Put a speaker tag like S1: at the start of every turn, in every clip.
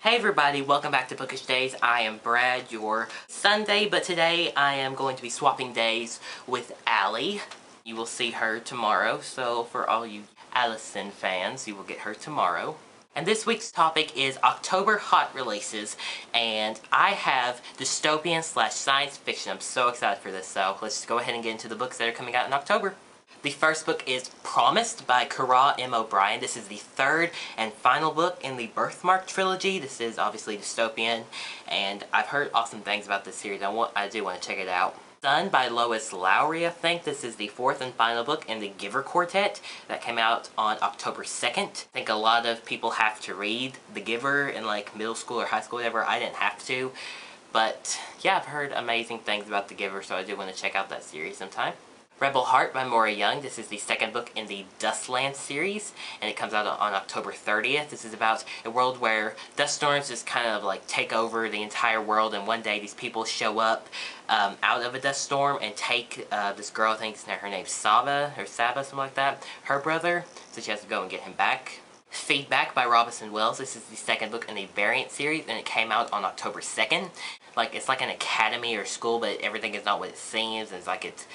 S1: Hey everybody, welcome back to Bookish Days. I am Brad, your Sunday, but today I am going to be swapping days with Allie. You will see her tomorrow, so for all you Allison fans, you will get her tomorrow. And this week's topic is October hot releases, and I have dystopian / science fiction. I'm so excited for this, so let's just go ahead and get into the books that are coming out in October. The first book is Promised by Cara M. O'Brien. This is the third and final book in the Birthmark trilogy. This is obviously dystopian, and I've heard awesome things about this series. I do want to check it out. Sun by Lois Lowry, I think. This is the fourth and final book in the Giver Quartet that came out on October 2nd. I think a lot of people have to read The Giver in like middle school or high school, whatever. I didn't have to, but yeah, I've heard amazing things about The Giver, so I do want to check out that series sometime. Rebel Heart by Maura Young. This is the second book in the Dustland series, and it comes out on October 30th. This is about a world where dust storms just kind of like take over the entire world, and one day these people show up out of a dust storm and take this girl, I think her name's Saba, something like that, her brother, so she has to go and get him back. Feedback by Robinson Wells. This is the second book in the Variant series, and it came out on October 2nd. It's like an academy or school, but everything is not what it seems. It's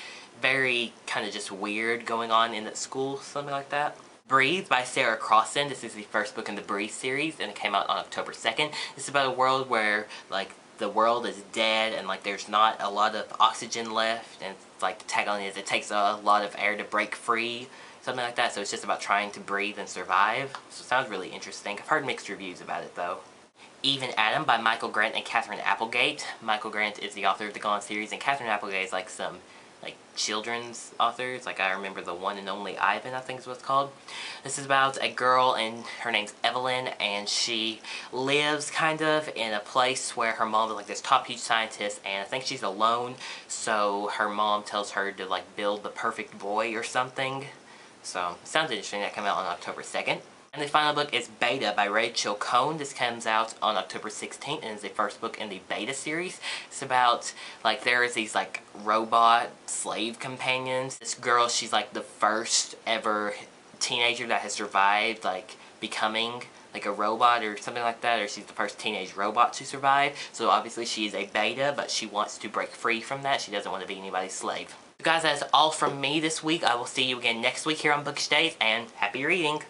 S1: very kind of just weird going on in that school, something like that. Breathe by Sarah Crossan. This is the first book in the Breathe series, and it came out on October 2nd. It's about a world where the world is dead and there's not a lot of oxygen left, and the tagline is it takes a lot of air to break free, something like that. So it's just about trying to breathe and survive. So it sounds really interesting. I've heard mixed reviews about it though. Even Adam by Michael Grant and Catherine Applegate. Michael Grant is the author of the Gone series, and Catherine Applegate is some children's authors. I remember The One and Only Ivan, I think is what it's called. This is about a girl, and her name's Evelyn, and she lives kind of in a place where her mom is this top huge scientist, and I think she's alone, so her mom tells her to build the perfect boy or something. So it sounds interesting. That came out on October 2nd. And the final book is Beta by Rachel Cohn. This comes out on October 16th and is the first book in the Beta series. It's about, there is these, robot slave companions. This girl, she's, the first ever teenager that has survived, becoming, a robot or something like that, or she's the first teenage robot to survive. So obviously she is a beta, but she wants to break free from that. She doesn't want to be anybody's slave. So guys, that's all from me this week. I will see you again next week here on Bookish Days, and happy reading!